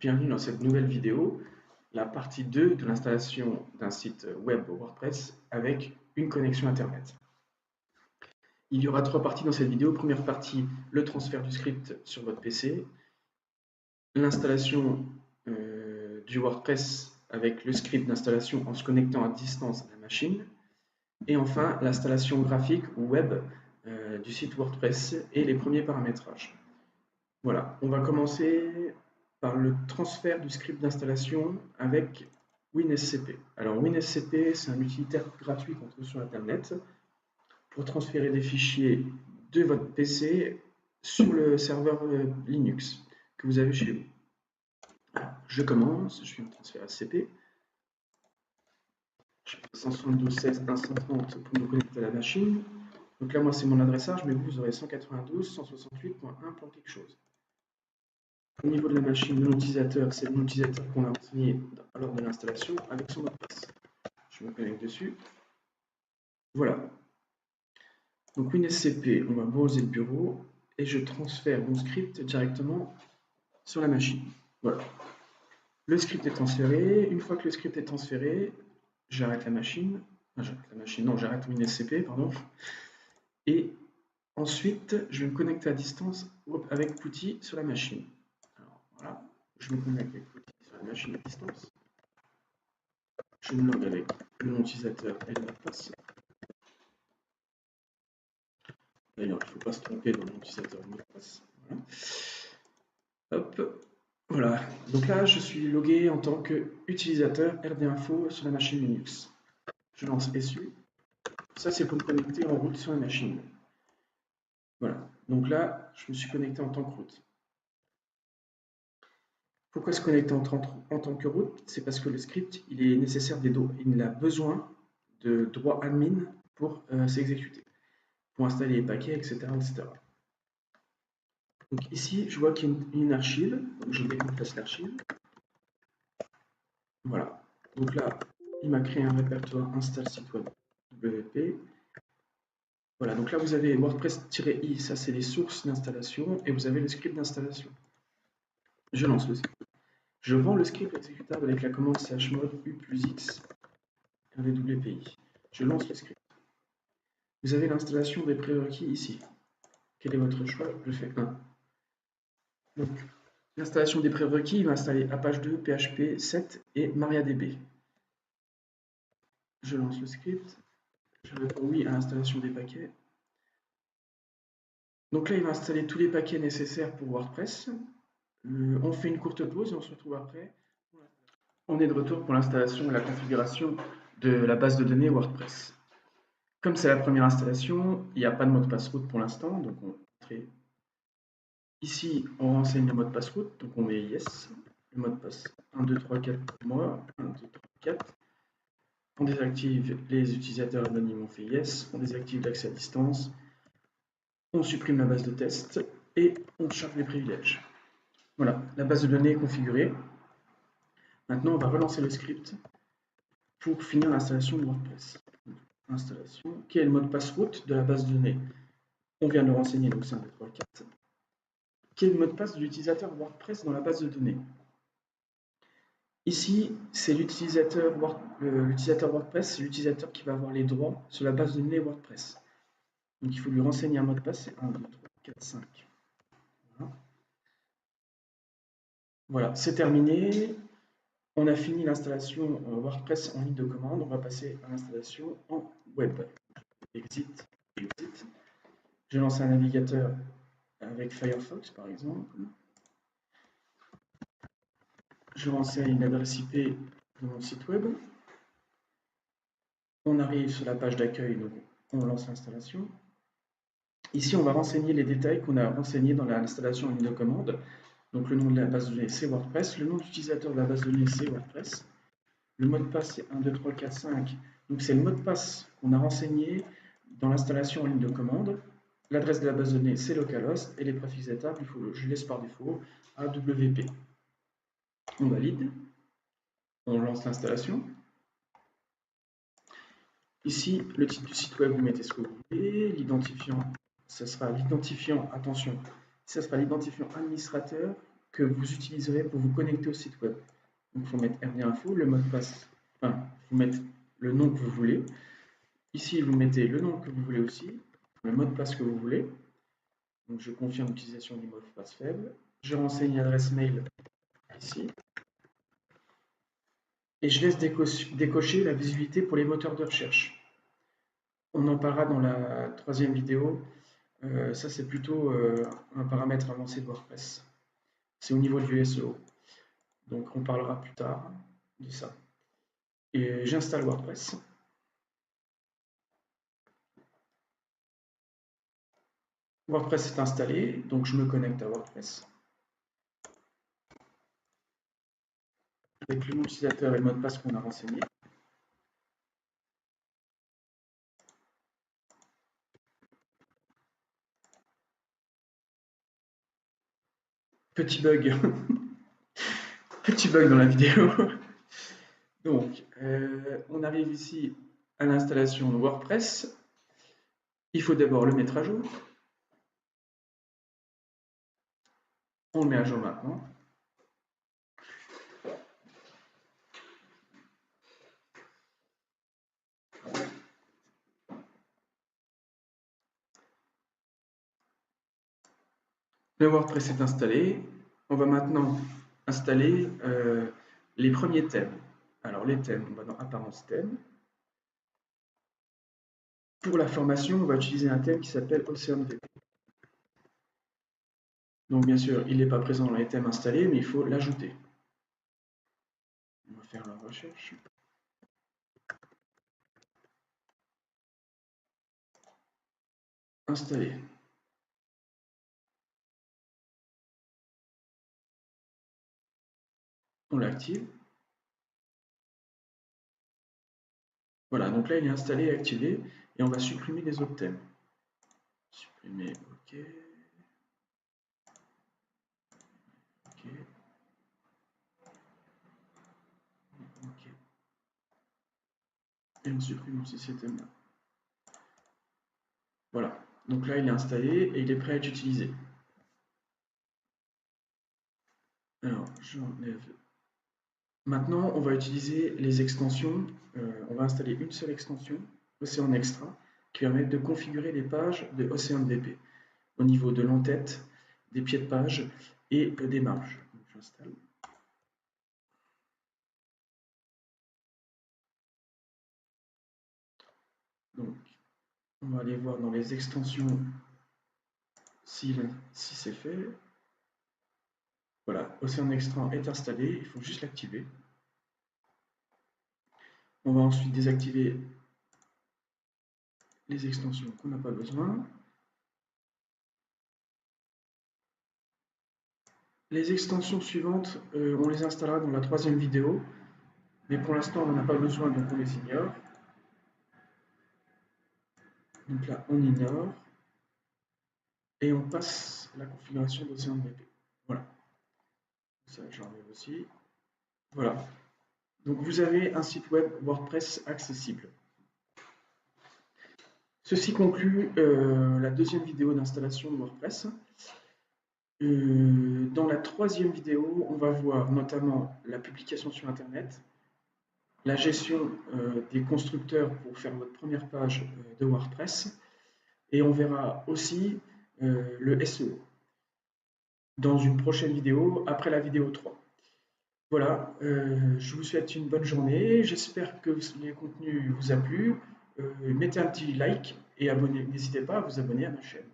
Bienvenue dans cette nouvelle vidéo, la partie 2 de l'installation d'un site web WordPress avec une connexion Internet. Il y aura 3 parties dans cette vidéo. Première partie, le transfert du script sur votre PC, l'installation du WordPress avec le script d'installation en se connectant à distance à la machine, et enfin l'installation graphique ou web du site WordPress et les premiers paramétrages. Voilà, on va commencer par le transfert du script d'installation avec WinSCP. Alors WinSCP, c'est un utilitaire gratuit qu'on trouve sur Internet pour transférer des fichiers de votre PC sur le serveur Linux que vous avez chez vous. Alors, je commence, je fais un transfert SCP. Je fais 172.16.130 pour me connecter à la machine. Donc là, moi, c'est mon adressage, mais vous aurez 192.168.1 quelque chose. Au niveau de la machine, mon utilisateur, c'est mon utilisateur qu'on a renseigné lors de l'installation avec son mot de passe. Je me connecte dessus. Voilà. Donc WinSCP, on va browser le bureau et je transfère mon script directement sur la machine. Voilà. Le script est transféré. Une fois que le script est transféré, j'arrête la machine. J'arrête WinSCP, pardon. Et ensuite, je vais me connecter à distance avec Putty sur la machine. Alors, voilà. Je me connecte avec Putty sur la machine à distance. Je me log avec le nom utilisateur et le mot de passe. D'ailleurs, il ne faut pas se tromper dans le nom utilisateur et le mot de passe. Voilà. Hop. Voilà. Donc là, je suis logué en tant qu'utilisateur RDinfo sur la machine Linux. Je lance SU. Ça, c'est pour me connecter en route sur la machine. Voilà. Donc là, je me suis connecté en tant que route. Pourquoi se connecter en tant que route? C'est parce que le script, il est nécessaire il a besoin de droits admin pour s'exécuter, pour installer les paquets, etc., etc. Donc ici, je vois qu'il y a une archive, donc je décompresse l'archive. Voilà. Donc là, il m'a créé un répertoire install site web WP. Voilà, donc là vous avez WordPress-i, ça c'est les sources d'installation, et vous avez le script d'installation. Je lance le script. Je rends le script exécutable avec la commande chmod u+x rwpi. Je lance le script. Vous avez l'installation des prérequis ici. Quel est votre choix? Je fais 1. Donc, l'installation des prérequis, il va installer Apache 2, PHP 7 et MariaDB. Je lance le script. Je réponds oui à l'installation des paquets. Donc là, il va installer tous les paquets nécessaires pour WordPress. On fait une courte pause et on se retrouve après. On est de retour pour l'installation et la configuration de la base de données WordPress. Comme c'est la première installation, il n'y a pas de mot de passe route pour l'instant, donc on crée. Ici, on renseigne le mot de passe route, donc on met yes, le mot de passe 1, 2, 3, 4 pour moi, 1, 2, 3, 4. On désactive les utilisateurs anonymes, on fait yes, on désactive l'accès à distance, on supprime la base de test et on charge les privilèges. Voilà, la base de données est configurée. Maintenant, on va relancer le script pour finir l'installation de WordPress. Installation. Quel est le mot de passe route de la base de données? On vient de le renseigner, donc c'est 1, 2, 3, 4. Quel est le mot de passe de l'utilisateur WordPress dans la base de données? Ici, c'est l'utilisateur WordPress, c'est l'utilisateur qui va avoir les droits sur la base de données WordPress. Donc il faut lui renseigner un mot de passe, c'est 1, 2, 3, 4, 5. Voilà, c'est terminé. On a fini l'installation WordPress en ligne de commande. On va passer à l'installation en web. Exit, exit. Je lance un navigateur avec Firefox par exemple. Je renseigne l'adresse IP de mon site web. On arrive sur la page d'accueil, donc on lance l'installation. Ici, on va renseigner les détails qu'on a renseignés dans l'installation en ligne de commande. Donc le nom de la base de données, c'est WordPress. Le nom d'utilisateur de la base de données, c'est WordPress. Le mot de passe, c'est 1, 2, 3, 4, 5. Donc c'est le mot de passe qu'on a renseigné dans l'installation en ligne de commande. L'adresse de la base de données, c'est localhost. Et les préfixes d'étape, je laisse par défaut AWP. On valide. On lance l'installation. Ici, le titre du site web, vous mettez ce que vous voulez. L'identifiant, ce sera l'identifiant, attention, ce sera l'identifiant administrateur que vous utiliserez pour vous connecter au site web. Donc, il faut mettre RD-info, le mot de passe, enfin, il faut mettre le nom que vous voulez. Ici, vous mettez le nom que vous voulez aussi, le mot de passe que vous voulez. Donc, je confirme l'utilisation du mot de passe faible. Je renseigne l'adresse mail ici. Et je laisse décocher la visibilité pour les moteurs de recherche. On en parlera dans la troisième vidéo. Ça, c'est plutôt un paramètre avancé de WordPress. C'est au niveau du SEO. Donc, on parlera plus tard de ça. Et j'installe WordPress. WordPress est installé, donc je me connecte à WordPress. Avec le nom utilisateur et le mot de passe qu'on a renseigné. Petit bug. Petit bug dans la vidéo. Donc, on arrive ici à l'installation de WordPress. Il faut d'abord le mettre à jour. On le met à jour maintenant. Le WordPress est installé. On va maintenant installer les premiers thèmes. Alors les thèmes, on va dans Apparence thème. Pour la formation, on va utiliser un thème qui s'appelle OceanVP. Donc bien sûr, il n'est pas présent dans les thèmes installés, mais il faut l'ajouter. On va faire la recherche. Installer. On l'active. Voilà, donc là il est installé et activé, et on va supprimer les autres thèmes. Supprimer, ok. Ok. Ok. Et on supprime aussi ces thèmes-là. Voilà, donc là il est installé et il est prêt à être utilisé. Alors, j'enlève. Maintenant, on va utiliser les extensions. On va installer une seule extension, Ocean Extra, qui permet de configurer les pages de OceanVP au niveau de l'entête, des pieds de page et des marges. J'installe. Donc, on va aller voir dans les extensions si c'est fait. Voilà, Ocean Extra est installé, il faut juste l'activer. On va ensuite désactiver les extensions qu'on n'a pas besoin. Les extensions suivantes, on les installera dans la troisième vidéo, mais pour l'instant on n'en a pas besoin, donc on les ignore. Donc là, on ignore, et on passe la configuration d'OceanVP. Voilà. Ça, j'enlève aussi. Voilà. Donc vous avez un site web WordPress accessible. Ceci conclut la deuxième vidéo d'installation de WordPress. Dans la troisième vidéo, on va voir notamment la publication sur Internet, la gestion des constructeurs pour faire votre première page de WordPress, et on verra aussi le SEO dans une prochaine vidéo, après la vidéo 3. Voilà, je vous souhaite une bonne journée, j'espère que le contenu vous a plu, mettez un petit like et n'hésitez pas à vous abonner à ma chaîne.